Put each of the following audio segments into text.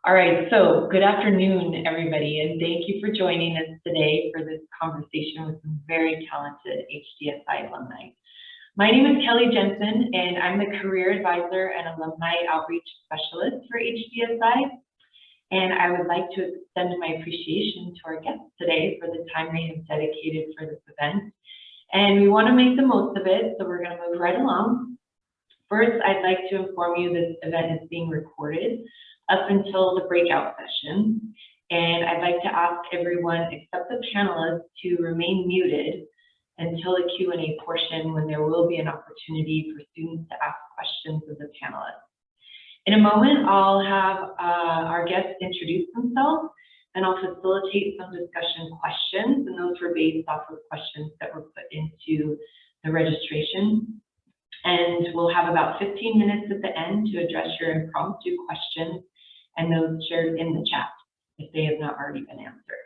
All right, so good afternoon, everybody, and thank you for joining us today for this conversation with some very talented HDSI alumni. My name is Kelly Jensen, and I'm the Career Advisor and Alumni Outreach Specialist for HDSI. And I would like to extend my appreciation to our guests today for the time they have dedicated for this event. And we want to make the most of it, so we're going to move right along. First, I'd like to inform you this event is being recorded up until the breakout session. And I'd like to ask everyone except the panelists to remain muted until the Q&A portion, when there will be an opportunity for students to ask questions of the panelists. In a moment, I'll have our guests introduce themselves, and I'll facilitate some discussion questions, and those were based off of questions that were put into the registration. And we'll have about 15 minutes at the end to address your impromptu questions and those shared in the chat if they have not already been answered.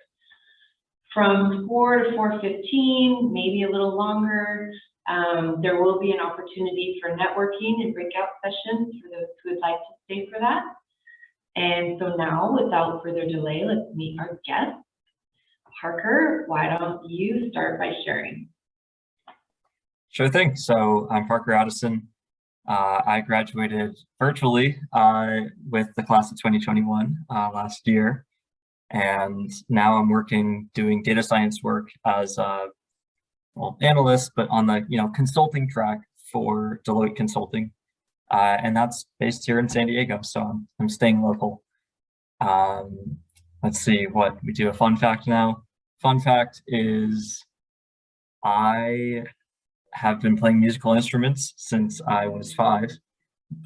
From 4 to 4:15, maybe a little longer, there will be an opportunity for networking and breakout sessions for those who would like to stay for that. And so now, without further delay, let's meet our guests. Parker, why don't you start by sharing? Sure thing. So I'm Parker Addison. I graduated virtually with the class of 2021 last year. And now I'm doing data science work as a analyst, but on the consulting track for Deloitte Consulting. And that's based here in San Diego, so I'm staying local. Let's see what we do. A fun fact now. Fun fact is I have been playing musical instruments since I was 5,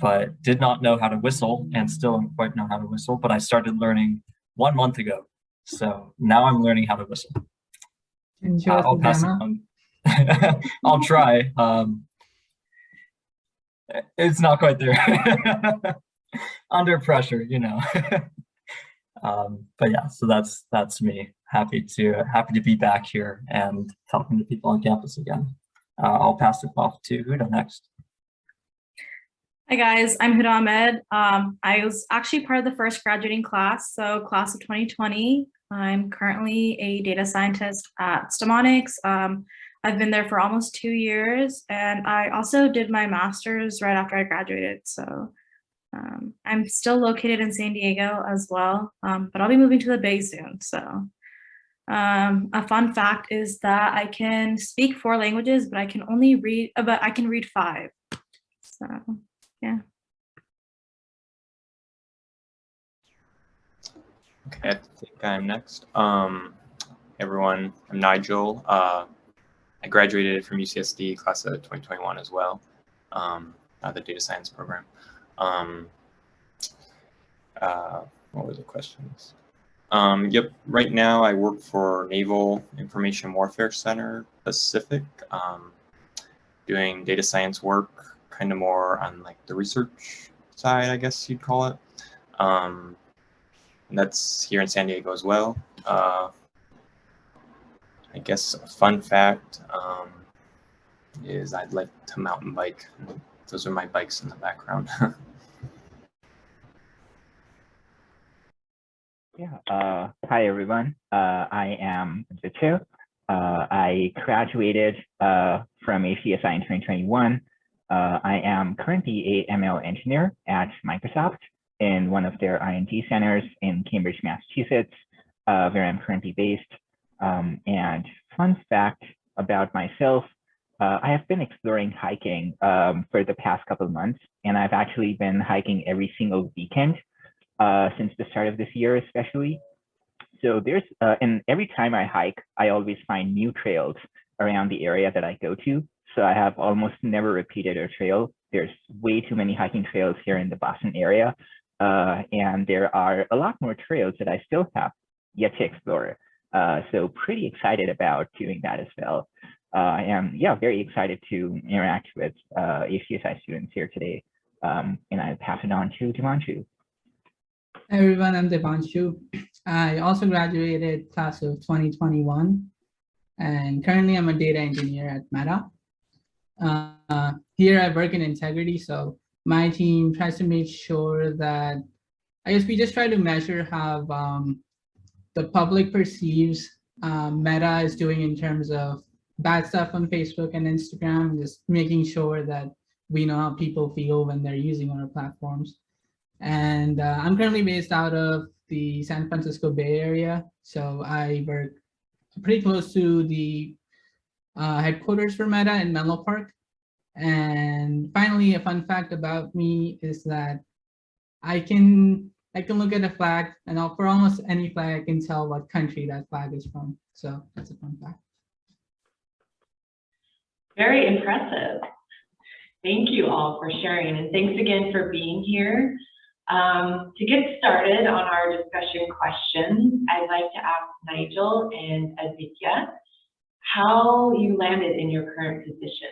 but did not know how to whistle and still don't quite know how to whistle, but I started learning 1 month ago. So now I'm learning how to whistle. I'll pass it on. I'll try. It's not quite there. Under pressure, but yeah, so that's me. Happy to be back here and talking to people on campus again. I'll pass it off to Huda next. Hi guys, I'm Huda Ahmed. I was actually part of the first graduating class, so class of 2020. I'm currently a data scientist at Stemonix. I've been there for almost 2 years, and I also did my master's right after I graduated. So I'm still located in San Diego as well, but I'll be moving to the Bay soon. So a fun fact is that I can speak 4 languages, but I can only read, but I can read 5. So yeah. Okay, I think I'm next. Everyone, I'm Nigel. I graduated from UCSD class of 2021 as well, the data science program. What were the questions? Yep, right now I work for Naval Information Warfare Center Pacific, doing data science work, kind of more on like the research side, I guess you'd call it. And that's here in San Diego as well. I guess a fun fact is I'd like to mountain bike. Those are my bikes in the background. Yeah. Hi, everyone. I am Advitya. I graduated from HDSI in 2021. I am currently a ML engineer at Microsoft in one of their R&D centers in Cambridge, Massachusetts, where I'm currently based. And fun fact about myself, I have been exploring hiking for the past couple of months, and I've actually been hiking every single weekend since the start of this year, especially. So and every time I hike, I always find new trails around the area that I go to. So I have almost never repeated a trail. There's way too many hiking trails here in the Boston area. And there are a lot more trails that I still have yet to explore. So pretty excited about doing that as well. And yeah, very excited to interact with HDSI students here today. And I pass it on to Devanshu. Hi everyone, I'm Devanshu. I also graduated class of 2021, and currently I'm a data engineer at Meta. Here I work in integrity, so my team tries to make sure that I guess we just try to measure how the public perceives Meta is doing in terms of bad stuff on Facebook and Instagram, just making sure that we know how people feel when they're using our platforms. And I'm currently based out of the San Francisco Bay Area, so I work pretty close to the headquarters for Meta in Menlo Park. And finally, a fun fact about me is that I can look at a flag, and for almost any flag, I can tell what country that flag is from. So that's a fun fact. Very impressive. Thank you all for sharing, and thanks again for being here. To get started on our discussion questions, I'd like to ask Nigel and Advitya how you landed in your current position.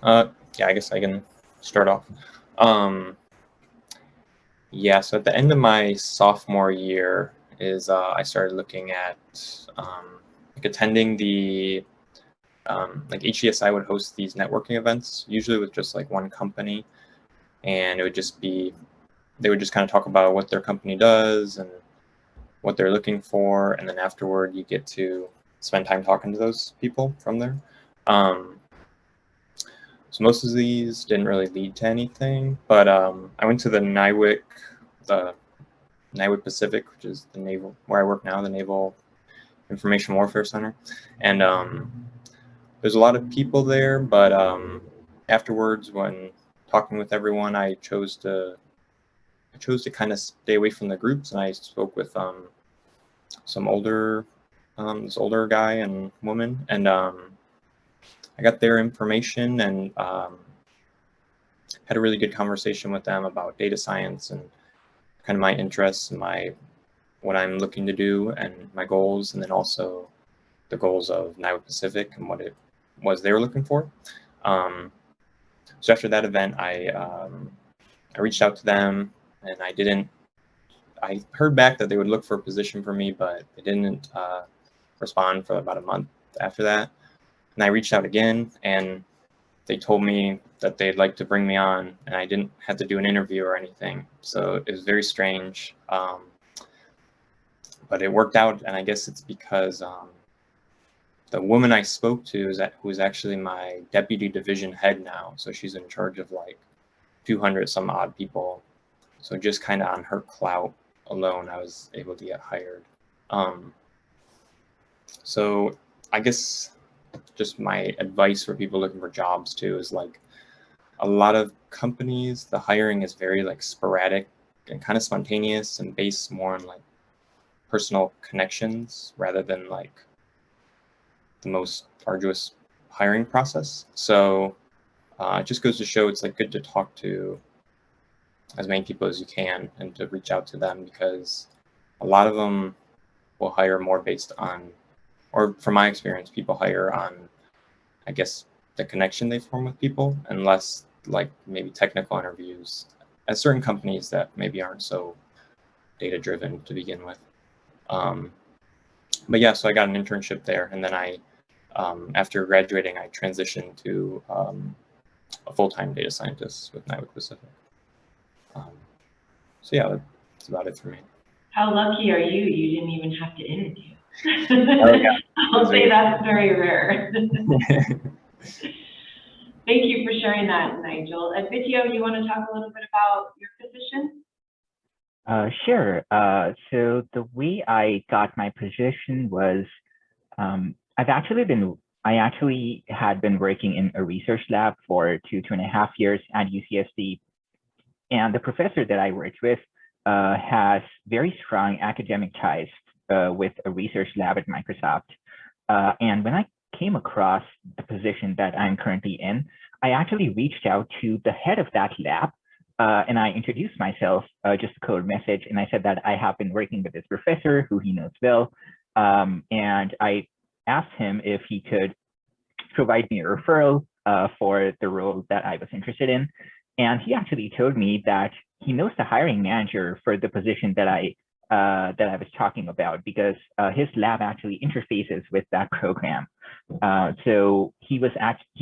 Yeah, I guess I can start off. Yeah, so at the end of my sophomore year I started looking at like attending the like HDSI would host these networking events, usually with just like one company, and it would just be, they would just kind of talk about what their company does and what they're looking for, and then afterward you get to spend time talking to those people from there. So most of these didn't really lead to anything, but I went to the NIWC Pacific, which is the naval, where I work now, the Naval Information Warfare Center, and there's a lot of people there, but afterwards, when talking with everyone, I chose to kind of stay away from the groups, and I spoke with some older, this older guy and woman, and I got their information and had a really good conversation with them about data science and kind of my interests and what I'm looking to do and my goals, and then also the goals of NIWC Pacific and what it was they were looking for. So after that event, I reached out to them, and I heard back that they would look for a position for me, but they didn't respond for about a month after that. And I reached out again, and they told me that they'd like to bring me on, and I didn't have to do an interview or anything. So it was very strange, but it worked out, and I guess it's because the woman I spoke to who is actually my deputy division head now. So she's in charge of like 200 some odd people. So just kind of on her clout alone, I was able to get hired. So I guess just my advice for people looking for jobs too is like a lot of companies, the hiring is very like sporadic and kind of spontaneous and based more on like personal connections rather than like the most arduous hiring process. So it just goes to show it's like good to talk to as many people as you can and to reach out to them, because a lot of them will hire more based on, or from my experience, people hire on, I guess, the connection they form with people, and less like maybe technical interviews at certain companies that maybe aren't so data driven to begin with. But yeah, so I got an internship there, and then after graduating, I transitioned to a full-time data scientist with NIWC Pacific. So yeah, that's about it for me. How lucky are you? You didn't even have to interview. Oh, yeah. I'll say that's very rare. Thank you for sharing that, Nigel. Advitya, you want to talk a little bit about your position? Sure. So the way I got my position was, I actually had been working in a research lab for 2.5 years at UCSD. And the professor that I worked with has very strong academic ties with a research lab at Microsoft. And when I came across the position that I'm currently in, I actually reached out to the head of that lab, and I introduced myself, just a code message, and I said that I have been working with this professor who he knows well, and I asked him if he could provide me a referral for the role that I was interested in. And he actually told me that he knows the hiring manager for the position that I that I was talking about, because his lab actually interfaces with that program. So he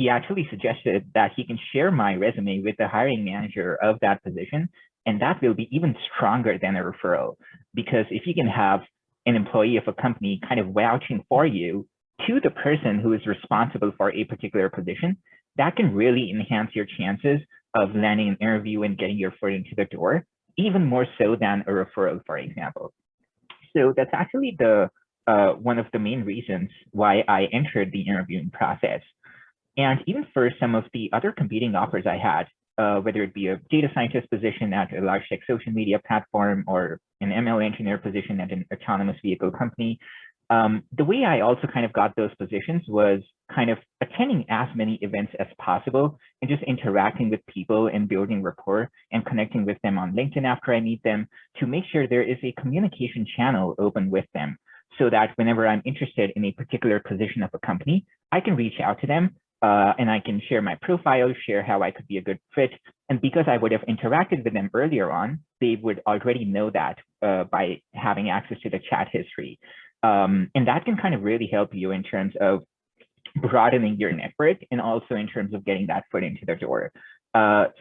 actually suggested that he can share my resume with the hiring manager of that position, and that will be even stronger than a referral, because if you can have an employee of a company kind of vouching for you to the person who is responsible for a particular position, that can really enhance your chances of landing an interview and getting your foot into the door, even more so than a referral, for example. So that's actually the one of the main reasons why I entered the interviewing process. And even for some of the other competing offers I had, whether it be a data scientist position at a large tech social media platform or an ML engineer position at an autonomous vehicle company, the way I also kind of got those positions was kind of attending as many events as possible and just interacting with people and building rapport and connecting with them on LinkedIn after I meet them, to make sure there is a communication channel open with them, so that whenever I'm interested in a particular position of a company, I can reach out to them and I can share my profile, share how I could be a good fit. And because I would have interacted with them earlier on, they would already know that by having access to the chat history. And that can kind of really help you in terms of broadening your network and also in terms of getting that foot into the door.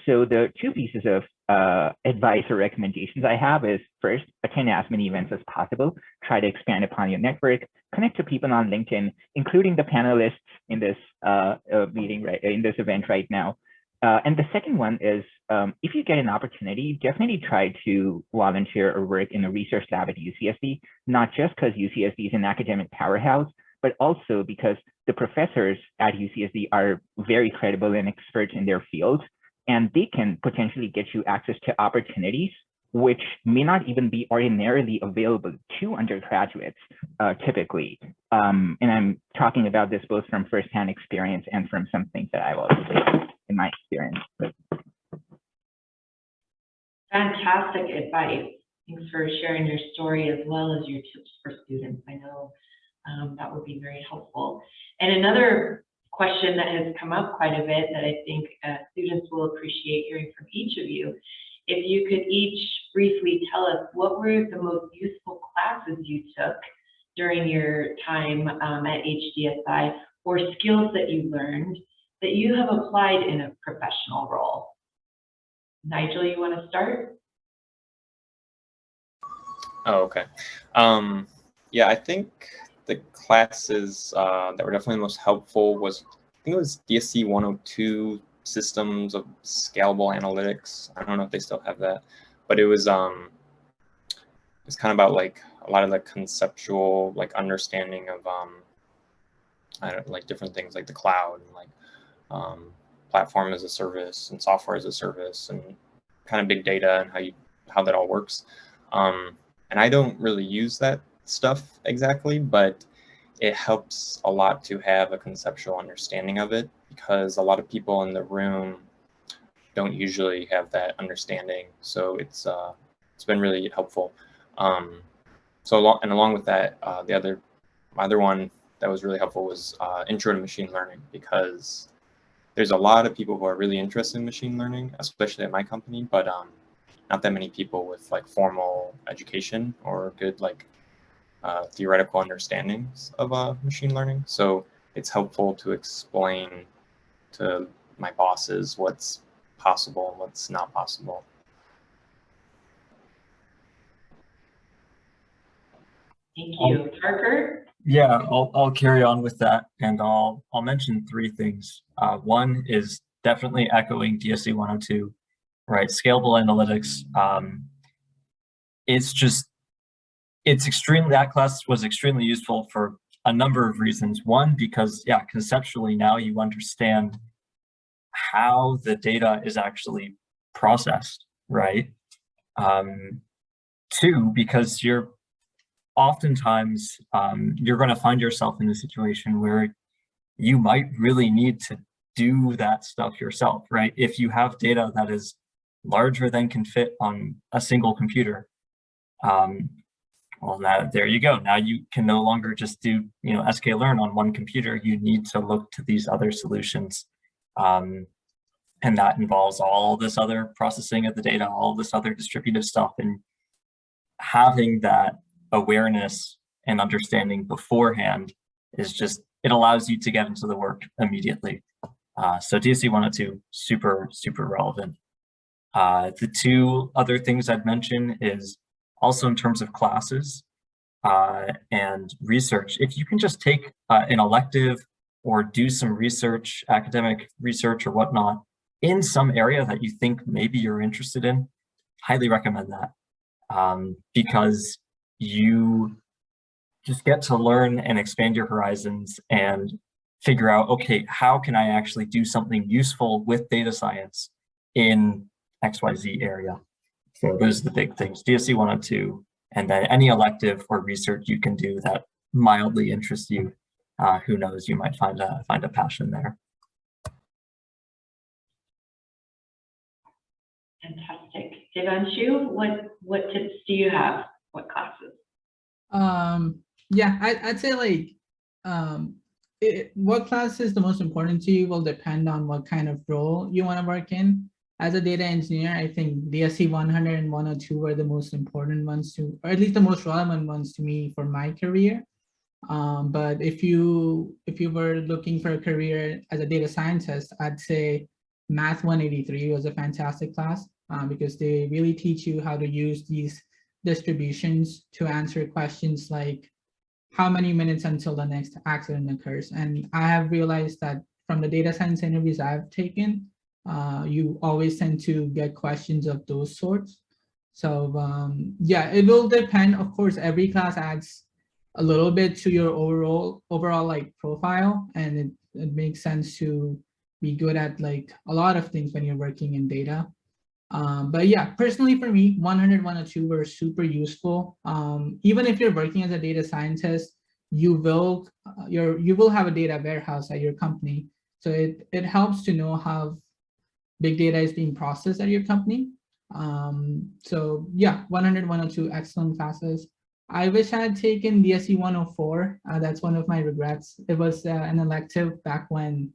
So the two pieces of advice or recommendations I have is, first, attend as many events as possible, try to expand upon your network, connect to people on LinkedIn, including the panelists in this meeting, right, in this event right now. And the second one is, if you get an opportunity, definitely try to volunteer or work in a research lab at UCSD, not just because UCSD is an academic powerhouse, but also because the professors at UCSD are very credible and experts in their fields, and they can potentially get you access to opportunities which may not even be ordinarily available to undergraduates typically. And I'm talking about this both from firsthand experience and from some things that I've also faced in my experience. Fantastic advice. Thanks for sharing your story as well as your tips for students. I know that would be very helpful. And another question that has come up quite a bit that I think students will appreciate hearing from each of you, if you could each briefly tell us what were the most useful classes you took during your time at HDSI, or skills that you learned that you have applied in a professional role. Nigel, you want to start? Oh, okay. Yeah, I think the classes that were definitely the most helpful was, I think it was DSC 102, Systems of Scalable Analytics. I don't know if they still have that, but it was it's kind of about like a lot of the conceptual like understanding of I don't like different things like the cloud and like platform as a service and software as a service and kind of big data and how that all works. And I don't really use that stuff exactly, but it helps a lot to have a conceptual understanding of it, because a lot of people in the room don't usually have that understanding. So it's been really helpful. Along with that, my other one that was really helpful was Intro to Machine Learning, because there's a lot of people who are really interested in machine learning, especially at my company, but not that many people with like formal education or good like theoretical understandings of machine learning. So it's helpful to explain to my bosses what's possible and what's not possible. Thank you. Parker? Yeah, I'll carry on with that, and I'll mention three things. One is definitely echoing DSC 102, right? Scalable analytics. That class was extremely useful for a number of reasons. One, because yeah, conceptually now you understand how the data is actually processed, right? Two, because you're oftentimes you're going to find yourself in a situation where you might really need to do that stuff yourself, right? If you have data that is larger than can fit on a single computer, well, now there you go. Now you can no longer just do sklearn on one computer. You need to look to these other solutions, and that involves all this other processing of the data, all this other distributive stuff, and having that awareness and understanding beforehand is just, it allows you to get into the work immediately. So DSE 102, super relevant. The two other things I'd mention is also in terms of classes and research. If you can just take an elective or do some research, academic research or whatnot, in some area that you think maybe you're interested in, highly recommend that, because you just get to learn and expand your horizons and figure out, okay, how can I actually do something useful with data science in XYZ area? So those are the big things, DSE 102, and then any elective or research you can do that mildly interests you. Who knows, you might find a passion there. Fantastic. Devanshu, what tips do you have? What classes? Yeah, I'd say like what class is the most important to you will depend on what kind of role you want to work in. As a data engineer, I think DSE 100 and 102 were the most important ones to, or at least the most relevant ones to me for my career. But if you were looking for a career as a data scientist, I'd say Math 183 was a fantastic class because they really teach you how to use these distributions to answer questions like how many minutes until the next accident occurs. And I have realized that from the data science interviews I've taken, you always tend to get questions of those sorts. So yeah, it will depend. Of course, every class adds a little bit to your overall like profile, and it makes sense to be good at like a lot of things when you're working in data. But yeah, personally for me, 100, 102 were super useful. Even if you're working as a data scientist, you will have a data warehouse at your company. So it helps to know how big data is being processed at your company. So yeah, 100, 102, excellent classes. I wish I had taken DSE 104. That's one of my regrets. It was an elective back when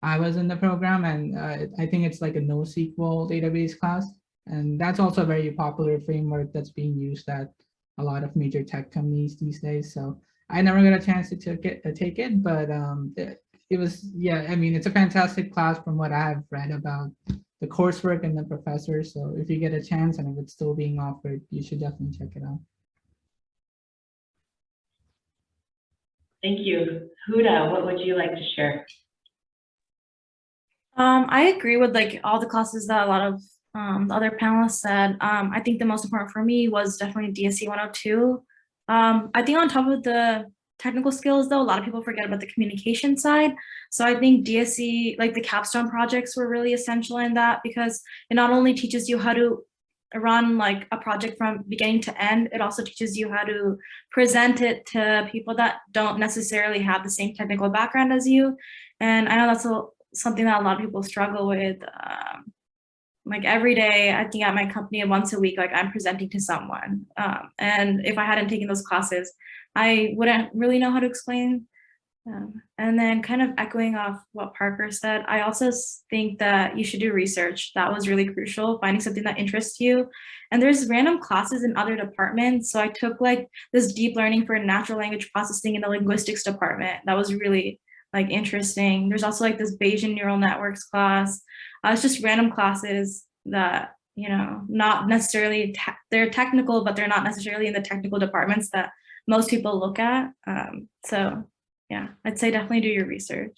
I was in the program, and I think it's like a NoSQL database class. And that's also a very popular framework that's being used at a lot of major tech companies these days. So I never got a chance to take it, but it was, yeah, I mean, it's a fantastic class from what I have read about the coursework and the professors. So if you get a chance and if it's still being offered, you should definitely check it out. Thank you. Huda, what would you like to share? I agree with like all the classes that a lot of the other panelists said. I think the most important for me was definitely DSE 102. I think on top of the technical skills though, a lot of people forget about the communication side. So I think DSE, like the capstone projects were really essential in that, because it not only teaches you how to run like a project from beginning to end, it also teaches you how to present it to people that don't necessarily have the same technical background as you. And I know that's something that a lot of people struggle with. Like every day, I think at my company once a week, like I'm presenting to someone. And if I hadn't taken those classes, I wouldn't really know how to explain. And then kind of echoing off what Parker said, I also think that you should do research. That was really crucial, finding something that interests you. And there's random classes in other departments. So I took like this deep learning for natural language processing in the linguistics department. That was really like interesting. There's also like this Bayesian neural networks class. It's just random classes that, you know, not necessarily, they're technical, but they're not necessarily in the technical departments that most people look at. So yeah, I'd say definitely do your research.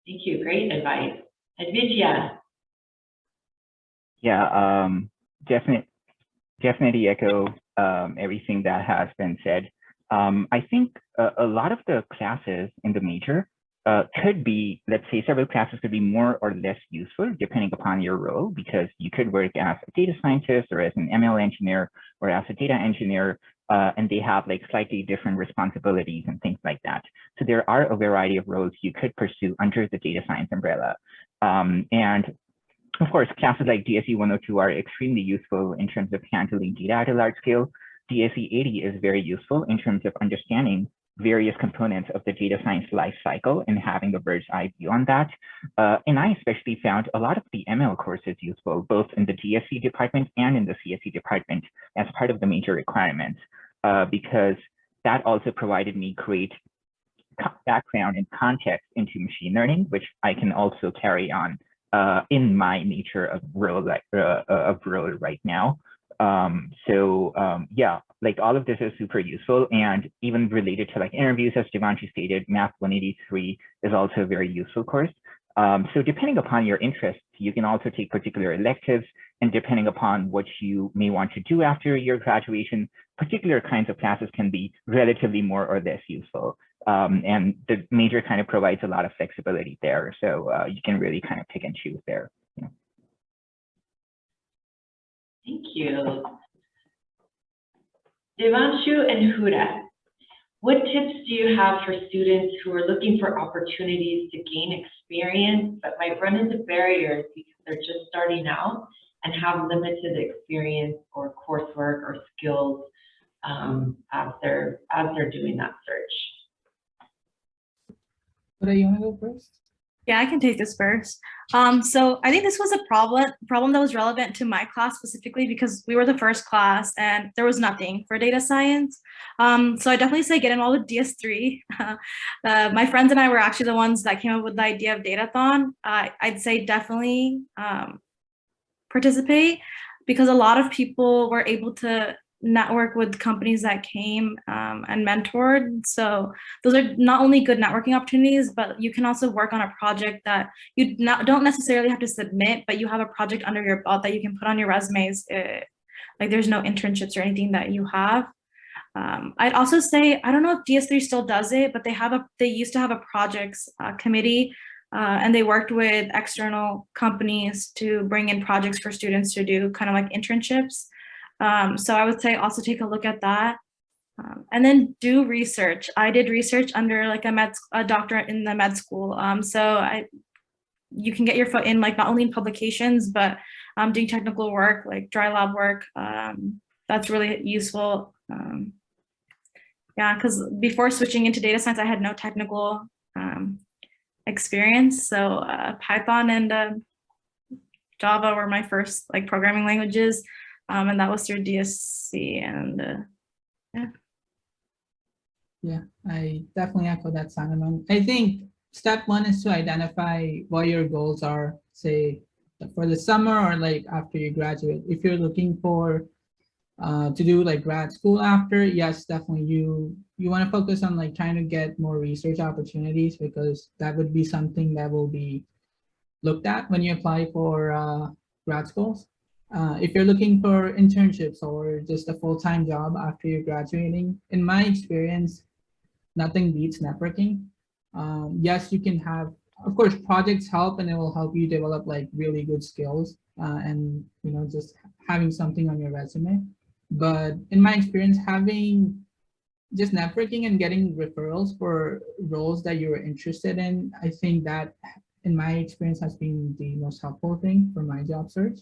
Thank you, great advice. Advitya. Yeah, definitely echo everything that has been said. I think a lot of the classes in the major could be, let's say several classes could be more or less useful depending upon your role, because you could work as a data scientist or as an ML engineer or as a data engineer, and they have like slightly different responsibilities and things like that. So there are a variety of roles you could pursue under the data science umbrella. And of course, classes like DSE 102 are extremely useful in terms of handling data at a large scale. DSE 80 is very useful in terms of understanding various components of the data science life cycle and having a bird's eye view on that. And I especially found a lot of the ML courses useful, both in the DSC department and in the CSE department as part of the major requirements, because that also provided me great background and context into machine learning, which I can also carry on in my nature of role right now. Yeah, like all of this is super useful, and even related to like interviews, as Devanshu stated, Math 183 is also a very useful course. So depending upon your interests, you can also take particular electives, and depending upon what you may want to do after your graduation, particular kinds of classes can be relatively more or less useful. And the major kind of provides a lot of flexibility there. So you can really kind of pick and choose there. Yeah. Thank you. Devanshu and Huda, what tips do you have for students who are looking for opportunities to gain experience but might run into barriers because they're just starting out and have limited experience or coursework or skills as they're doing that search? Huda, you want to go first? Yeah, I can take this first. So I think this was a problem that was relevant to my class specifically because we were the first class and there was nothing for data science. So I definitely say get involved with DS3. My friends and I were actually the ones that came up with the idea of Datathon. I'd say definitely participate because a lot of people were able to network with companies that came and mentored. So those are not only good networking opportunities, but you can also work on a project that you don't necessarily have to submit, but you have a project under your belt that you can put on your resumes. Like there's no internships or anything that you have. I'd also say, I don't know if DS3 still does it, but they used to have a projects committee and they worked with external companies to bring in projects for students to do kind of like internships. So I would say also take a look at that and then do research. I did research under like a doctorate in the med school. So you can get your foot in like not only in publications, but doing technical work, like dry lab work. That's really useful. Yeah, because before switching into data science, I had no technical experience. So Python and Java were my first like programming languages. And that was through DSC and yeah. Yeah, I definitely echo that sentiment. I think step one is to identify what your goals are, say for the summer or like after you graduate. If you're looking for to do like grad school after, yes, definitely you want to focus on like trying to get more research opportunities because that would be something that will be looked at when you apply for grad schools. If you're looking for internships or just a full-time job after you're graduating, in my experience, nothing beats networking. Yes, you can have, of course, projects help and it will help you develop like really good skills and, you know, just having something on your resume. But in my experience, having just networking and getting referrals for roles that you're interested in, I think that in my experience has been the most helpful thing for my job search.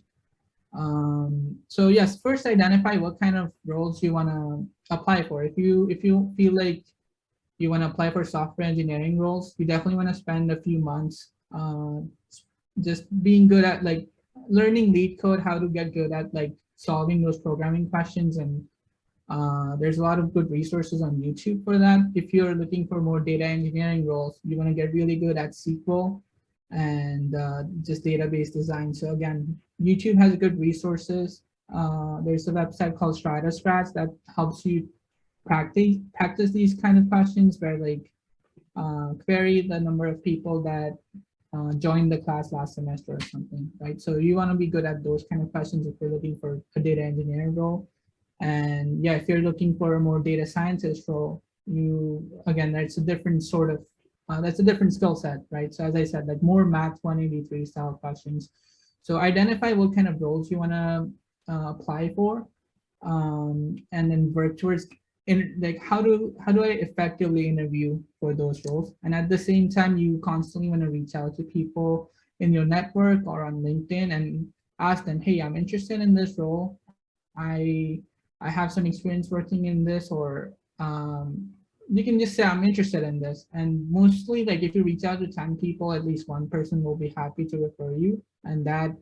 So yes, first identify what kind of roles you want to apply for. If you feel like you want to apply for software engineering roles, you definitely want to spend a few months just being good at like learning lead code, how to get good at like solving those programming questions. And there's a lot of good resources on YouTube for that. If you're looking for more data engineering roles, you want to get really good at SQL and just database design. So again, YouTube has good resources. There's a website called Scratch that helps you practice these kind of questions where like query the number of people that joined the class last semester or something, right? So you want to be good at those kind of questions if you're looking for a data engineering role. And yeah, if you're looking for a more data scientist role, again, that's a different sort of that's a different skill set, right? So as I said, like more Math 183 style questions. So identify what kind of roles you want to apply for, and then work towards like how do I effectively interview for those roles. And at the same time, you constantly want to reach out to people in your network or on LinkedIn and ask them, hey, I'm interested in this role. I have some experience working in this, or just say, I'm interested in this. And mostly, like, if you reach out to 10 people, at least one person will be happy to refer you. And that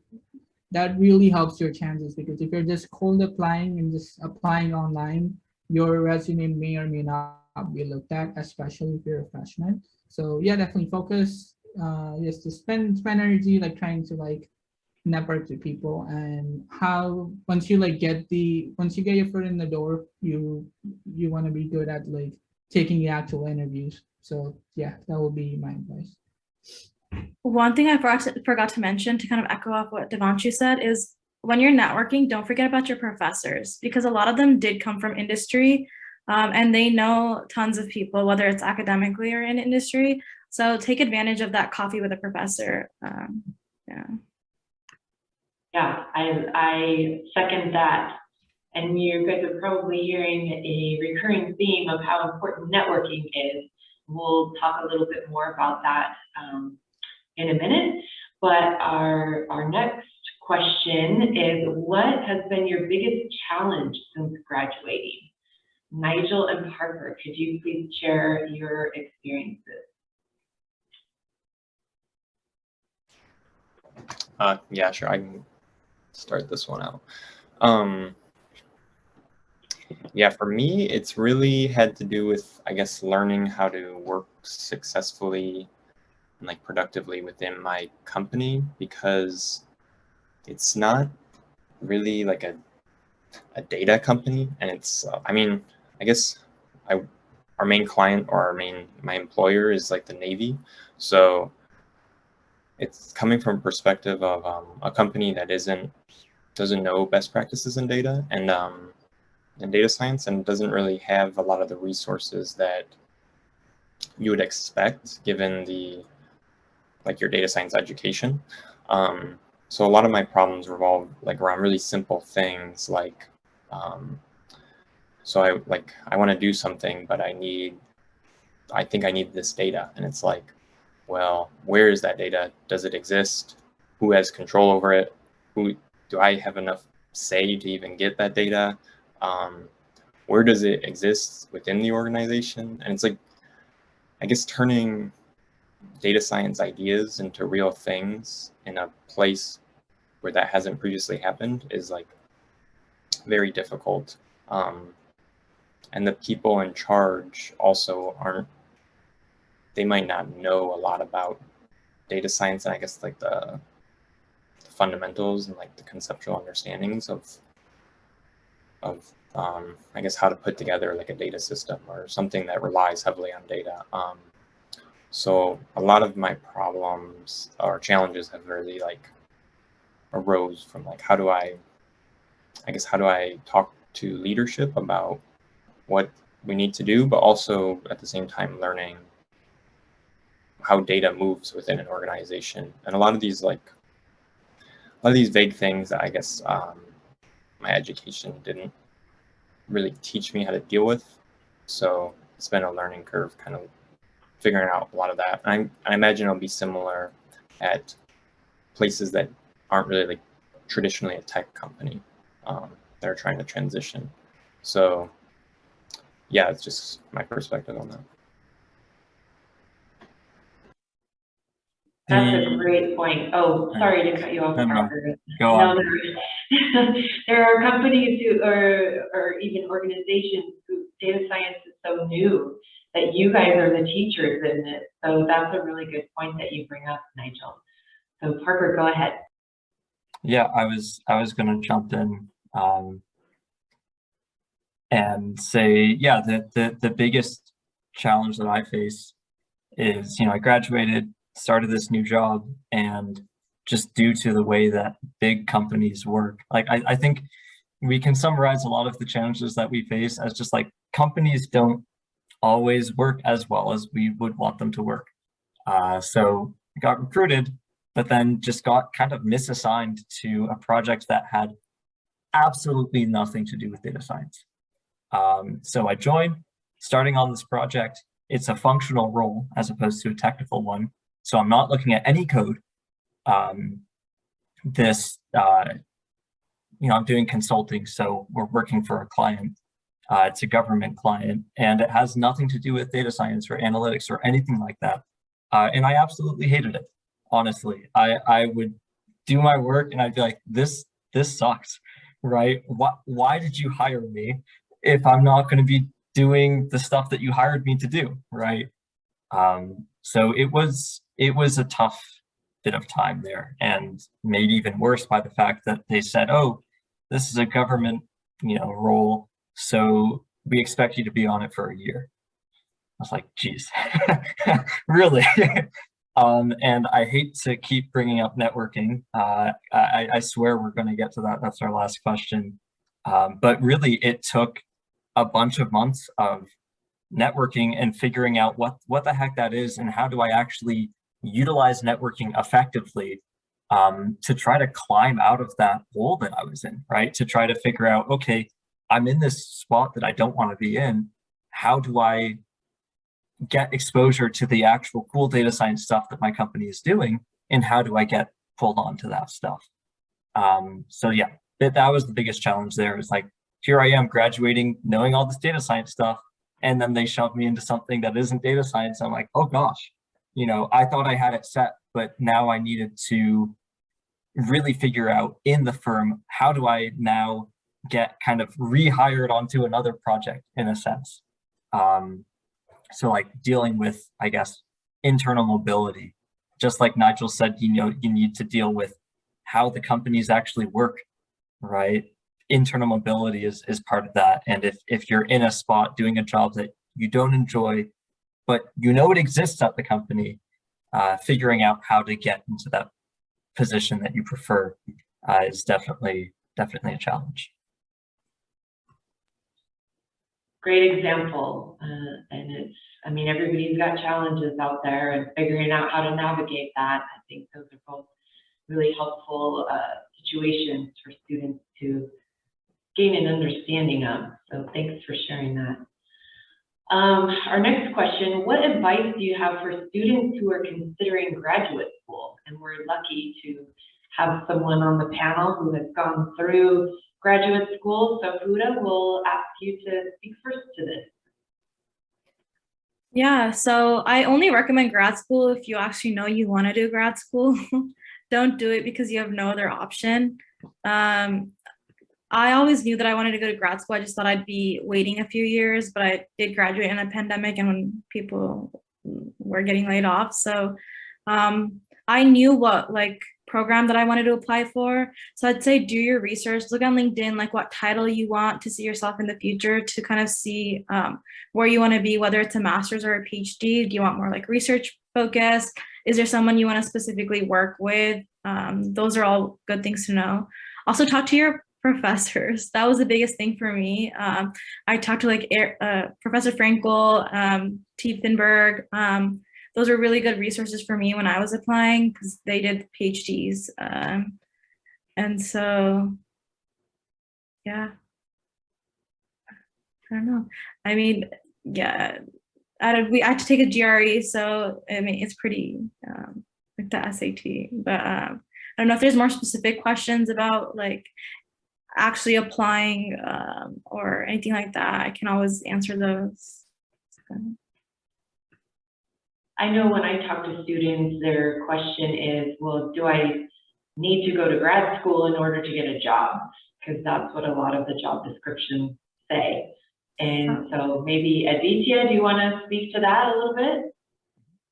really helps your chances, because if you're just cold applying and just applying online, your resume may or may not be looked at, especially if you're a freshman. So yeah, definitely focus, just to spend energy, like trying to like network to people, and how once you get your foot in the door, you want to be good at like taking the actual interviews. So yeah, that will be my advice. One thing I forgot to mention, to kind of echo off what Devanshu said, is when you're networking, don't forget about your professors, because a lot of them did come from industry, and they know tons of people, whether it's academically or in industry. So take advantage of that coffee with a professor. Yeah. Yeah, I second that. And you guys are probably hearing a recurring theme of how important networking is. We'll talk a little bit more about that in a minute. But our next question is, what has been your biggest challenge since graduating? Nigel and Parker, could you please share your experiences? Yeah, sure. I can start this one out. Yeah, for me, it's really had to do with, I guess, learning how to work successfully and like productively within my company, because it's not really like a data company, and it's I mean, I guess our main client, or my employer is like the Navy, so it's coming from a perspective of a company that doesn't know best practices in data and in data science, and doesn't really have a lot of the resources that you would expect given your data science education. So a lot of my problems revolve around really simple things like, so I want to do something, but I think I need this data, and it's like, well, where is that data? Does it exist? Who has control over it? Do I have enough say to even get that data? Where does it exist within the organization? And it's like, I guess, turning data science ideas into real things in a place where that hasn't previously happened is like very difficult. And the people in charge also they might not know a lot about data science, and I guess like the fundamentals and like the conceptual understandings of I guess how to put together like a data system or something that relies heavily on data. So a lot of my problems or challenges have really arose from how do I talk to leadership about what we need to do, but also at the same time learning how data moves within an organization. And a lot of these vague things that I guess my education didn't really teach me how to deal with. So it's been a learning curve, kind of figuring out a lot of that. And I imagine it'll be similar at places that aren't really traditionally a tech company that are trying to transition. So yeah, it's just my perspective on that. That's a great point. Oh, sorry to cut you off, Parker. Go on. There are companies or even organizations who data science is so new that you guys are the teachers in it. So that's a really good point that you bring up, Nigel. So Parker, go ahead. Yeah, I was going to jump in and say, yeah, the biggest challenge that I face is, I graduated, started this new job, and just due to the way that big companies work, I think we can summarize a lot of the challenges that we face as just companies don't always work as well as we would want them to work. So I got recruited, but then just got kind of misassigned to a project that had absolutely nothing to do with data science. So I joined, starting on this project. It's a functional role as opposed to a technical one. So I'm not looking at any code. I'm doing consulting, so we're working for a client. It's a government client, and it has nothing to do with data science or analytics or anything like that. And I absolutely hated it, honestly. I would do my work and I'd be like, this sucks, right? Why did you hire me if I'm not going to be doing the stuff that you hired me to do, right? So it was a tough bit of time there, and made even worse by the fact that they said, oh, this is a government, role, so we expect you to be on it for a year. I was like, geez, really? And I hate to keep bringing up networking. I swear we're going to get to that. That's our last question. But really, it took a bunch of months of networking and figuring out what the heck that is and how do I actually utilize networking effectively to try to climb out of that hole that I was in, right? To try to figure out, okay, I'm in this spot that I don't want to be in. How do I get exposure to the actual cool data science stuff that my company is doing? And how do I get pulled onto that stuff? So yeah, that was the biggest challenge there. Is like, here I am graduating, knowing all this data science stuff, and then they shove me into something that isn't data science. I'm like, oh gosh, I thought I had it set, but now I needed to really figure out in the firm, how do I now get kind of rehired onto another project in a sense. So like dealing with, I guess, internal mobility, just like Nigel said, you need to deal with how the companies actually work, right? Internal mobility is part of that. And if you're in a spot doing a job that you don't enjoy, but it exists at the company, figuring out how to get into that position that you prefer is definitely a challenge. Great example. And everybody's got challenges out there, and figuring out how to navigate that. I think those are both really helpful situations for students to gain an understanding of. So thanks for sharing that. Our next question, what advice do you have for students who are considering graduate school? And we're lucky to have someone on the panel who has gone through graduate school. So Huda, will ask you to speak first to this. Yeah, so I only recommend grad school if you actually know you want to do grad school. Don't do it because you have no other option. I always knew that I wanted to go to grad school. I just thought I'd be waiting a few years, but I did graduate in a pandemic and when people were getting laid off. So I knew what program that I wanted to apply for. So I'd say do your research, look on LinkedIn, like what title you want to see yourself in the future, to kind of see where you want to be, whether it's a master's or a PhD. Do you want more research focused? Is there someone you want to specifically work with? Those are all good things to know. Also talk to your professors. That was the biggest thing for me. I talked to Professor Frankel, Tiefenberg. Those are really good resources for me when I was applying because they did PhDs. And so, yeah, I don't know. Yeah, we had to take a GRE, so it's pretty like the SAT. But I don't know if there's more specific questions about actually applying or anything like that. I can always answer those. I know when I talk to students, their question is, well, do I need to go to grad school in order to get a job? Because that's what a lot of the job descriptions say. And so maybe Advitya, do you want to speak to that a little bit?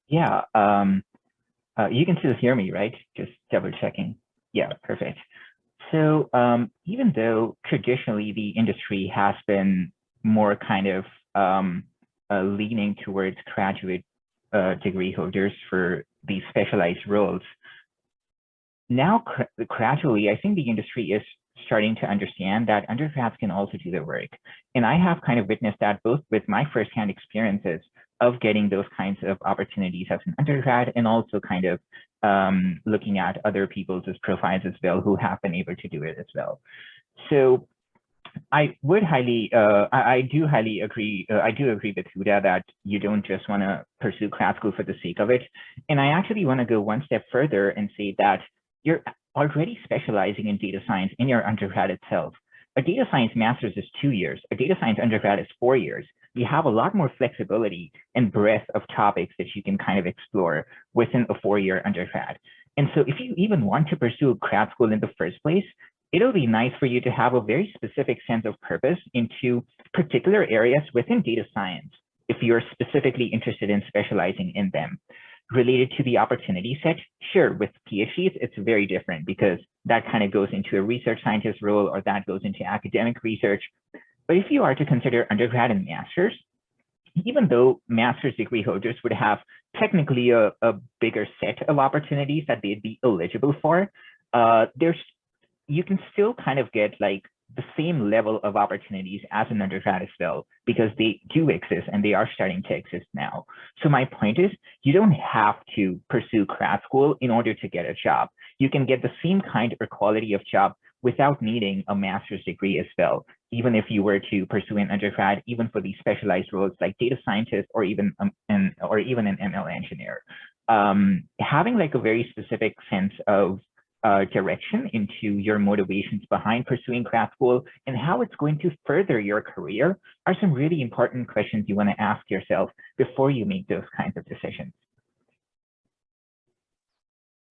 Yeah, you can still hear me, right? Just double checking. Yeah, perfect. So even though traditionally the industry has been more kind of leaning towards graduate degree holders for these specialized roles, now gradually I think the industry is starting to understand that undergrads can also do the work. And I have kind of witnessed that both with my firsthand experiences of getting those kinds of opportunities as an undergrad, and also kind of looking at other people's profiles as well who have been able to do it as well. So I would I do agree with Huda that you don't just want to pursue grad school for the sake of it. And I actually want to go one step further and say that you're already specializing in data science in your undergrad itself. A data science master's is 2 years. A data science undergrad is 4 years. You have a lot more flexibility and breadth of topics that you can kind of explore within a 4-year undergrad. And so if you even want to pursue grad school in the first place, it'll be nice for you to have a very specific sense of purpose into particular areas within data science, if you're specifically interested in specializing in them. Related to the opportunity set, sure, with PhDs, it's very different because that kind of goes into a research scientist role or that goes into academic research. But if you are to consider undergrad and master's, even though master's degree holders would have technically a bigger set of opportunities that they'd be eligible for, you can still kind of get like the same level of opportunities as an undergrad as well, because they do exist and they are starting to exist now. So my point is, you don't have to pursue grad school in order to get a job. You can get the same kind or quality of job without needing a master's degree as well, even if you were to pursue an undergrad, even for these specialized roles like data scientist or even an ML engineer. Having like a very specific sense of direction into your motivations behind pursuing grad school and how it's going to further your career are some really important questions you want to ask yourself before you make those kinds of decisions.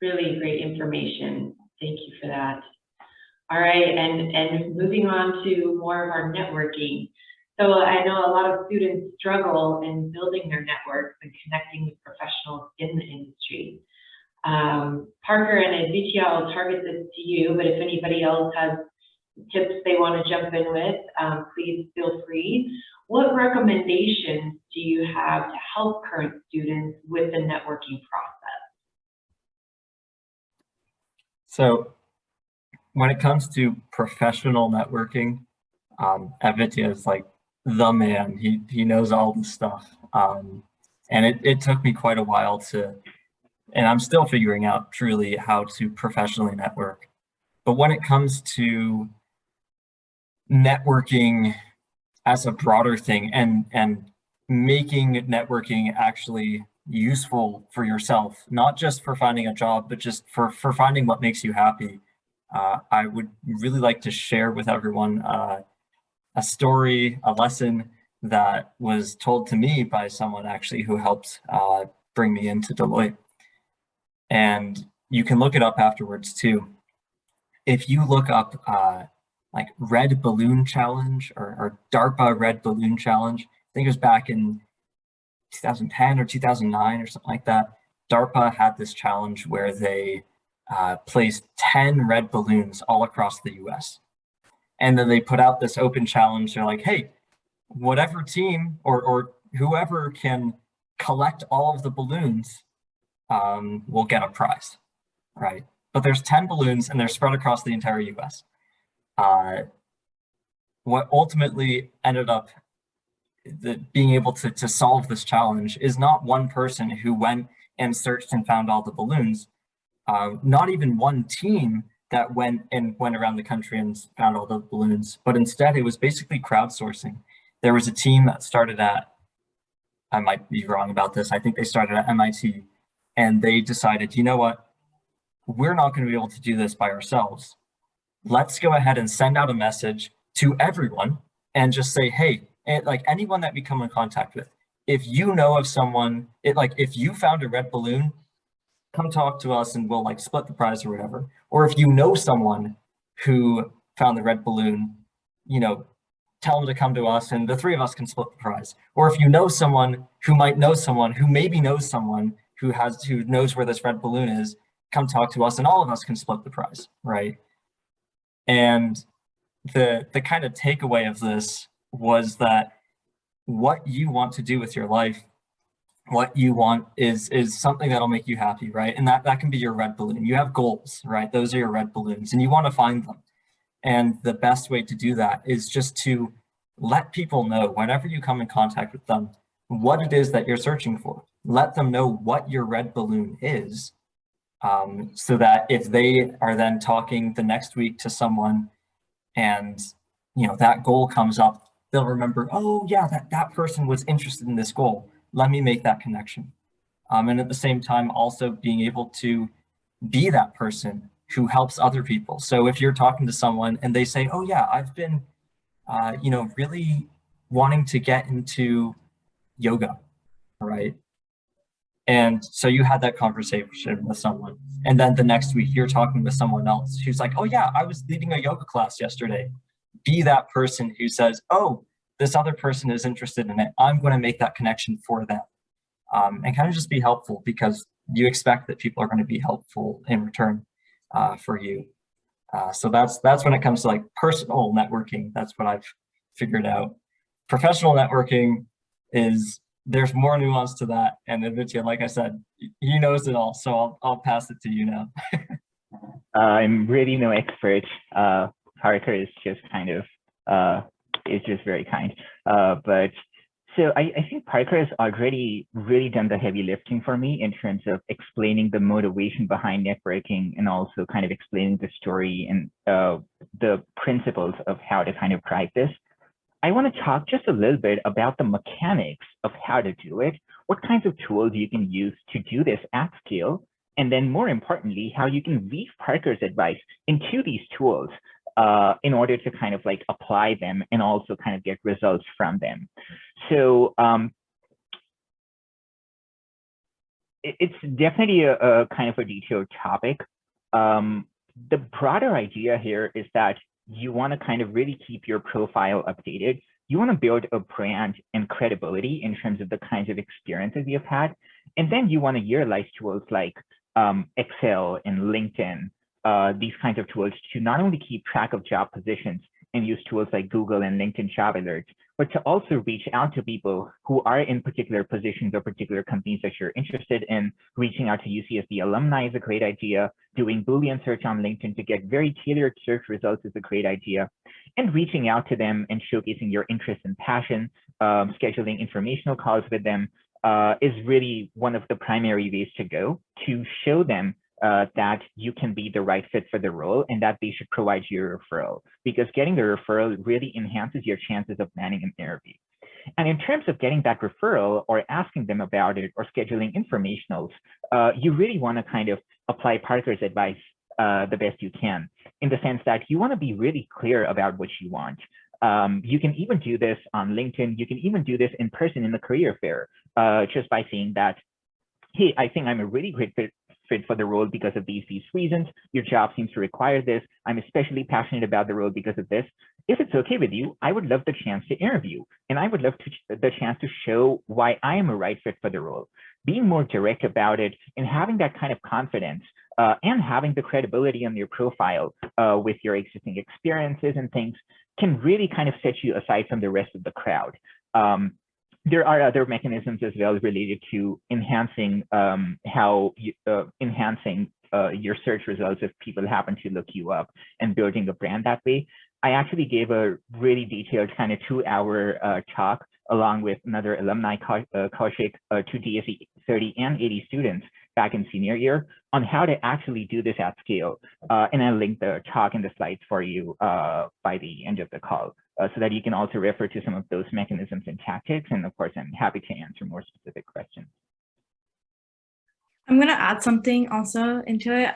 Really great information. Thank you for that. All right, and moving on to more of our networking. So I know a lot of students struggle in building their networks and connecting with professionals in the industry. Parker and Advitya, I'll target this to you, but if anybody else has tips they want to jump in with, please feel free. What recommendations do you have to help current students with the networking process? So when it comes to professional networking, Advitya is like the man. He knows all this stuff. And it took me quite a while and I'm still figuring out truly how to professionally network. But when it comes to networking as a broader thing and making networking actually useful for yourself, not just for finding a job, but just for finding what makes you happy, I would really like to share with everyone a story, a lesson that was told to me by someone actually who helped bring me into Deloitte. And you can look it up afterwards too. If you look up like Red Balloon Challenge or DARPA Red Balloon Challenge, I think it was back in 2010 or 2009 or something like that. DARPA had this challenge where they placed 10 red balloons all across the US. And then they put out this open challenge. They're like, hey, whatever team or whoever can collect all of the balloons will get a prize, right? But there's 10 balloons and they're spread across the entire US. What ultimately ended up being able to solve this challenge is not one person who went and searched and found all the balloons, not even one team that went around the country and found all the balloons, but instead it was basically crowdsourcing. There was a team that started at, I might be wrong about this, I think they started at MIT, and they decided, you know what, we're not going to be able to do this by ourselves. Let's go ahead and send out a message to everyone and just say, hey, like anyone that we come in contact with, if you know of someone, if you found a red balloon, come talk to us and we'll like split the prize or whatever. Or if you know someone who found the red balloon, you know, tell them to come to us and the three of us can split the prize. Or if you know someone who might know someone who maybe knows someone who knows where this red balloon is, come talk to us and all of us can split the prize, right? And the kind of takeaway of this was that what you want to do with your life, what you want is something that'll make you happy, right? And that can be your red balloon. You have goals, right? Those are your red balloons and you want to find them. And the best way to do that is just to let people know whenever you come in contact with them, what it is that you're searching for. Let them know what your red balloon is, so that if they are then talking the next week to someone and, you know, that goal comes up, they'll remember, oh yeah, that person was interested in this goal. Let me make that connection. And at the same time, also being able to be that person who helps other people. So if you're talking to someone and they say, oh yeah, I've been, you know, really wanting to get into yoga, right? And so you had that conversation with someone. And then the next week you're talking with someone else who's like, oh yeah, I was leading a yoga class yesterday. Be that person who says, oh, this other person is interested in it. I'm going to make that connection for them. And kind of just be helpful, because you expect that people are going to be helpful in return for you. So that's when it comes to like personal networking. That's what I've figured out. Professional networking there's more nuance to that. And Advitya, like I said, he knows it all. So I'll pass it to you now. I'm really no expert. Parker is just kind of, is just very kind. But so I think Parker has already really done the heavy lifting for me in terms of explaining the motivation behind networking, and also kind of explaining the story and the principles of how to kind of drive this. I want to talk just a little bit about the mechanics of how to do it, what kinds of tools you can use to do this at scale, and then more importantly, how you can weave Parker's advice into these tools in order to kind of like apply them and also kind of get results from them. So it's definitely a kind of a detailed topic. The broader idea here is that you want to kind of really keep your profile updated. You want to build a brand and credibility in terms of the kinds of experiences you've had. And then you want to utilize tools like Excel and LinkedIn, these kinds of tools, to not only keep track of job positions and use tools like Google and LinkedIn job alerts, but to also reach out to people who are in particular positions or particular companies that you're interested in. Reaching out to UCSD alumni is a great idea. Doing Boolean search on LinkedIn to get very tailored search results is a great idea. And reaching out to them and showcasing your interest and passion, scheduling informational calls with them is really one of the primary ways to go to show them that you can be the right fit for the role and that they should provide you a referral, because getting the referral really enhances your chances of landing an interview. And in terms of getting that referral or asking them about it or scheduling informationals, you really want to kind of apply Parker's advice the best you can, in the sense that you want to be really clear about what you want. You can even do this on LinkedIn. You can even do this in person in the career fair, just by saying that, hey, I think I'm a really great fit for the role because of these reasons. Your job seems to require this. I'm especially passionate about the role because of this. If it's okay with you, I would love the chance to interview, and I would love the chance to show why I am a right fit for the role. Being more direct about it and having that kind of confidence and having the credibility on your profile with your existing experiences and things can really kind of set you aside from the rest of the crowd. There are other mechanisms as well related to enhancing your search results if people happen to look you up, and building a brand that way. I actually gave a really detailed kind of 2-hour talk along with another alumni, Kaushik, to DSE 30 and 80 students back in senior year on how to actually do this at scale. And I'll link the talk in the slides for you by the end of the call, so that you can also refer to some of those mechanisms and tactics. And of course, I'm happy to answer more specific questions. I'm going to add something also into it.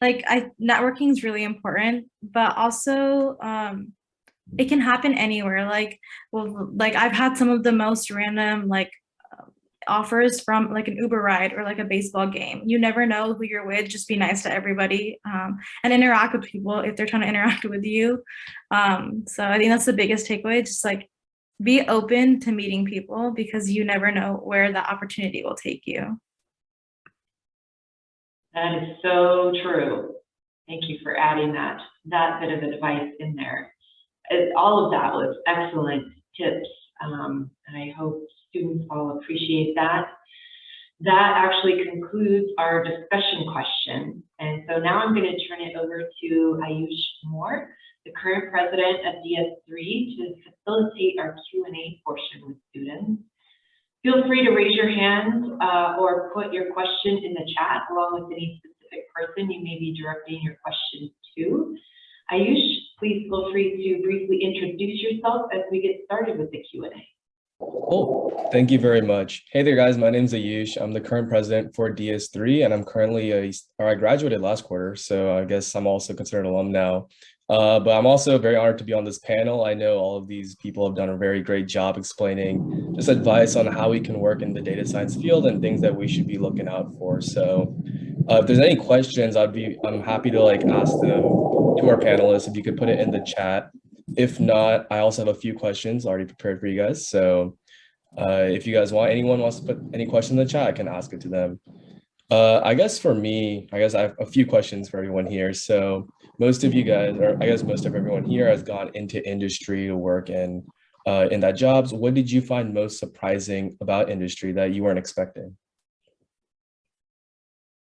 Networking is really important, but also it can happen anywhere. I've had some of the most random offers from like an Uber ride or like a baseball game. You never know who you're with. Just be nice to everybody and interact with people if they're trying to interact with you. So I think that's the biggest takeaway. Just like be open to meeting people, because you never know where the opportunity will take you. That is so true. Thank you for adding that bit of advice in there. All of that was excellent tips, and I hope students all appreciate that. That actually concludes our discussion question. And so now I'm going to turn it over to Ayush Moore, the current president of DS3, to facilitate our Q&A portion with students. Feel free to raise your hand or put your question in the chat along with any specific person you may be directing your question to. Ayush, please feel free to briefly introduce yourself as we get started with the Q&A. Cool. Thank you very much. Hey there, guys. My name's Ayush. I'm the current president for DS3, and I'm currently I graduated last quarter, so I guess I'm also considered an alum now. But I'm also very honored to be on this panel. I know all of these people have done a very great job explaining just advice on how we can work in the data science field and things that we should be looking out for. So if there's any questions, I'm happy to like ask them to our panelists. If you could put it in the chat. If not, I also have a few questions already prepared for you guys. So if you guys anyone wants to put any question in the chat, I can ask it to them. I guess for me, I have a few questions for everyone here. So most of you guys, or I guess most of everyone here has gone into industry to work in that jobs. What did you find most surprising about industry that you weren't expecting?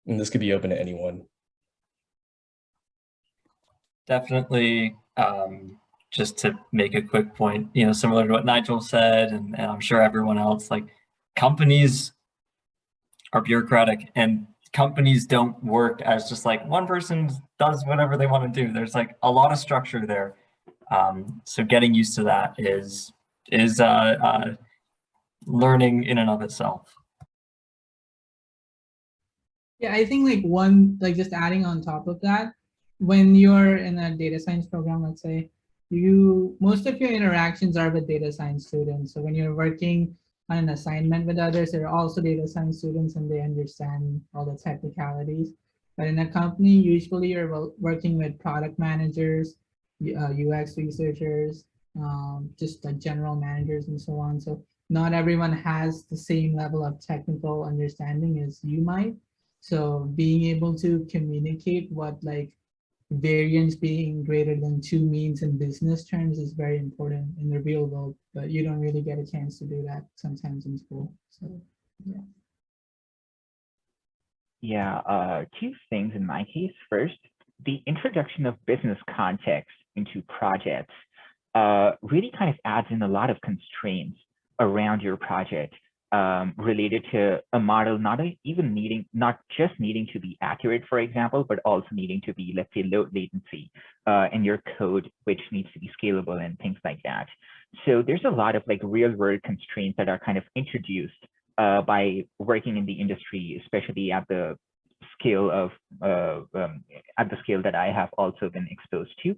And this could be open to anyone. Definitely, just to make a quick point, similar to what Nigel said, and I'm sure everyone else, like companies are bureaucratic and companies don't work as just like one person does whatever they want to do. There's like a lot of structure there. So getting used to that is learning in and of itself. Yeah, I think just adding on top of that, when you're in a data science program, let's say, most of your interactions are with data science students. So when you're working on an assignment with others, they're also data science students and they understand all the technicalities. But in a company, usually you're working with product managers, UX researchers, just like general managers and so on. So not everyone has the same level of technical understanding as you might. So being able to communicate what like variance being greater than 2 means in business terms is very important in the real world, but you don't really get a chance to do that sometimes in school. So yeah. Yeah, two things in my case. First, the introduction of business context into projects really kind of adds in a lot of constraints around your project related to a model not just needing to be accurate, for example, but also needing to be, let's say, low latency in your code, which needs to be scalable and things like that. So there's a lot of like real world constraints that are kind of introduced by working in the industry, especially at the scale of that I have also been exposed to.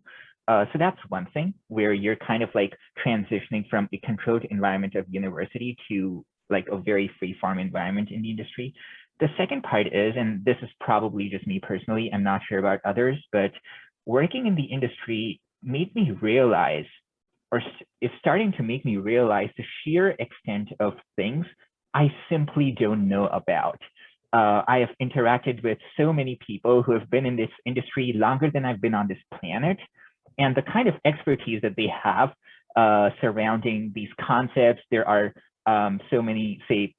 So that's one thing where you're kind of like transitioning from a controlled environment of university to like a very free-form environment in the industry. The second part is, and this is probably just me personally, I'm not sure about others, but working in the industry made me realize, or is starting to make me realize, the sheer extent of things I simply don't know about. I have interacted with so many people who have been in this industry longer than I've been on this planet, and the kind of expertise that they have surrounding these concepts. There are so many, say,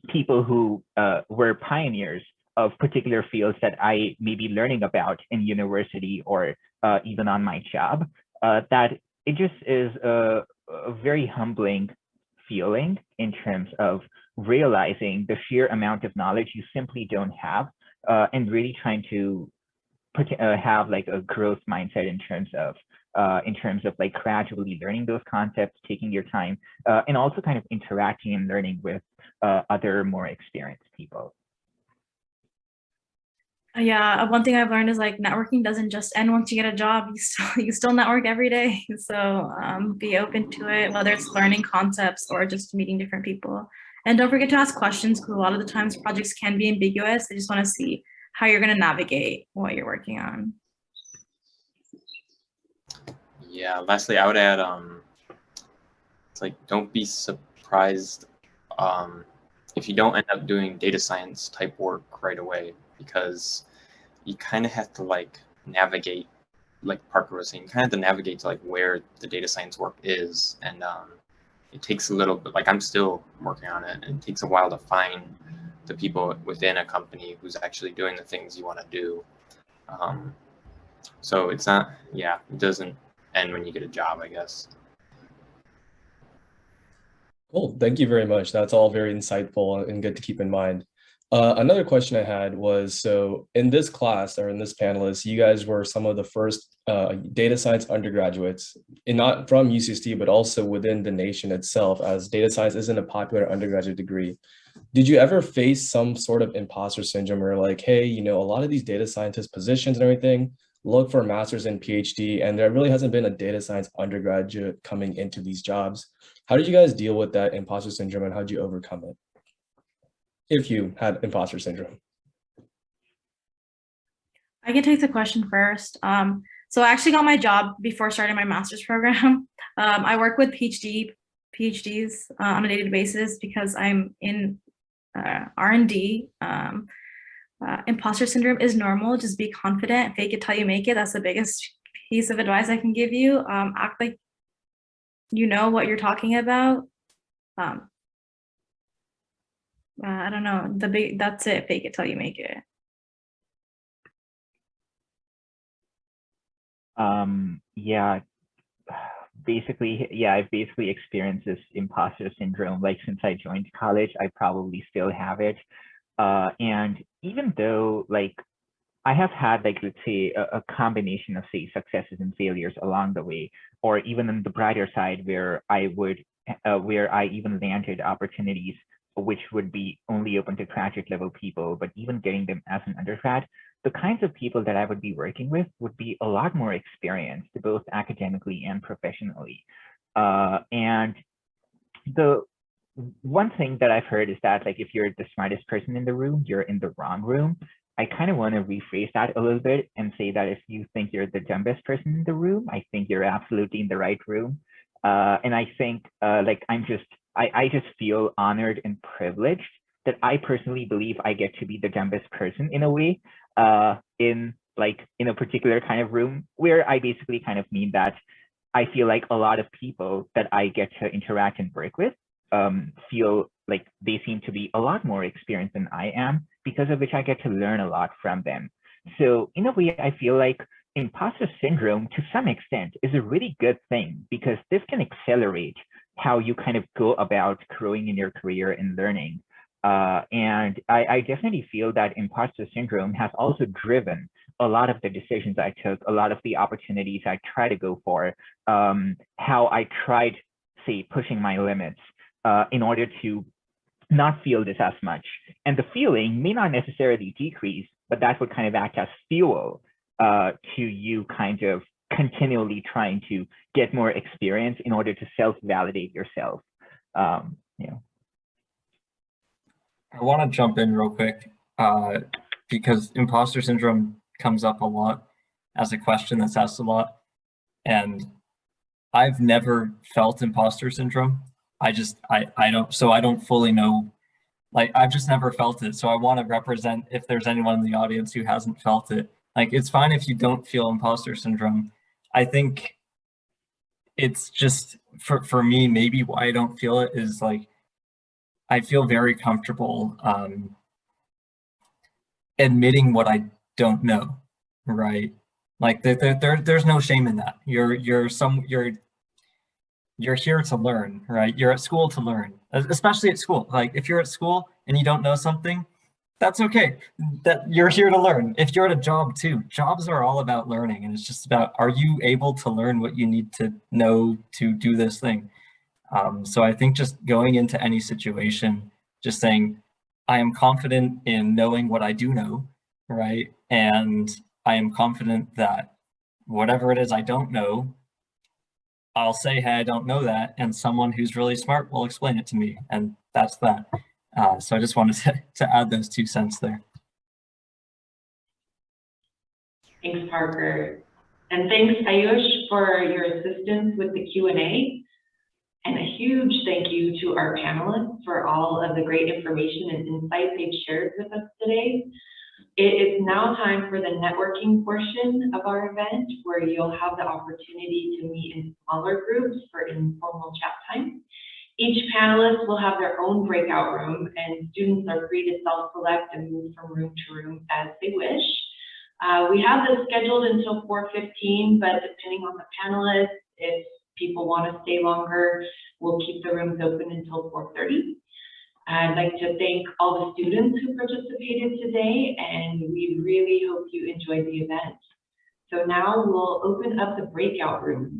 people who were pioneers of particular fields that I may be learning about in university or even on my job, that it just is a very humbling feeling in terms of realizing the sheer amount of knowledge you simply don't have, and really trying to have like a growth mindset in terms of like gradually learning those concepts, taking your time, and also kind of interacting and learning with other more experienced people. Yeah, one thing I've learned is like networking doesn't just end once you get a job. You still network every day. So be open to it, whether it's learning concepts or just meeting different people. And don't forget to ask questions, because a lot of the times projects can be ambiguous. They just want to see how you're going to navigate what you're working on. Yeah, lastly, I would add, it's like, don't be surprised if you don't end up doing data science type work right away, because you kind of have to like navigate, like Parker was saying, you kind of have to navigate to like where the data science work is. And it takes a little bit, like I'm still working on it, and it takes a while to find the people within a company who's actually doing the things you want to do. So it's not, yeah, it doesn't end when you get a job, I guess. Cool. Thank you very much. That's all very insightful and good to keep in mind. Another question I had was, so in this class or in this panelist, you guys were some of the first data science undergraduates, and not from UCSD, but also within the nation itself, as data science isn't a popular undergraduate degree. Did you ever face some sort of imposter syndrome or like, hey, you know, a lot of these data scientist positions and everything look for a master's and PhD, and there really hasn't been a data science undergraduate coming into these jobs? How did you guys deal with that imposter syndrome, and how did you overcome it, if you had imposter syndrome? I can take the question first. So I actually got my job before starting my master's program. I work with PhDs on a daily basis because I'm in R&D. Imposter syndrome is normal. Just be confident, fake it till you make it. That's the biggest piece of advice I can give you. Act like you know what you're talking about. I don't know. That's it. Fake it till you make it. Yeah, basically, yeah, I've basically experienced this imposter syndrome. Like since I joined college, I probably still have it. And even though like I have had like, let's say a combination of say successes and failures along the way, or even on the brighter side where I even landed opportunities which would be only open to graduate level people, but even getting them as an undergrad, the kinds of people that I would be working with would be a lot more experienced, both academically and professionally. And the one thing that I've heard is that like if you're the smartest person in the room, you're in the wrong room. I kind of want to rephrase that a little bit and say that if you think you're the dumbest person in the room, I think you're absolutely in the right room. And I think like I just feel honored and privileged that I personally believe I get to be the dumbest person in a way, in a particular kind of room, where I basically kind of mean that I feel like a lot of people that I get to interact and work with feel like they seem to be a lot more experienced than I am, because of which I get to learn a lot from them. So in a way, I feel like imposter syndrome to some extent is a really good thing, because this can accelerate how you kind of go about growing in your career and learning. And I definitely feel that imposter syndrome has also driven a lot of the decisions I took, a lot of the opportunities I try to go for, how I tried, say, pushing my limits in order to not feel this as much. And the feeling may not necessarily decrease, but that would kind of act as fuel to you kind of continually trying to get more experience in order to self-validate yourself. You know. I want to jump in real quick because imposter syndrome comes up a lot as a question that's asked a lot. And I've never felt imposter syndrome. I don't fully know, like I've just never felt it. So I want to represent, if there's anyone in the audience who hasn't felt it, like it's fine if you don't feel imposter syndrome. I think it's just, for me, maybe why I don't feel it is like, I feel very comfortable admitting what I don't know, right? Like there's no shame in that. You're here to learn, right? You're at school to learn, especially at school. Like if you're at school and you don't know something, that's okay. That you're here to learn. If you're at a job too, jobs are all about learning, and it's just about, are you able to learn what you need to know to do this thing? So I think just going into any situation, just saying, I am confident in knowing what I do know, right? And I am confident that whatever it is I don't know, I'll say, hey, I don't know that, and someone who's really smart will explain it to me, and that's that. So I just wanted to add those 2 cents there. Thanks, Parker. And thanks, Ayush, for your assistance with the Q&A. And a huge thank you to our panelists for all of the great information and insights they've shared with us today. It is now time for the networking portion of our event, where you'll have the opportunity to meet in smaller groups for informal chat time. Each panelist will have their own breakout room, and students are free to self-select and move from room to room as they wish. We have this scheduled until 4:15, but depending on the panelists, if people want to stay longer, we'll keep the rooms open until 4:30. I'd like to thank all the students who participated today, and we really hope you enjoyed the event. So now we'll open up the breakout room.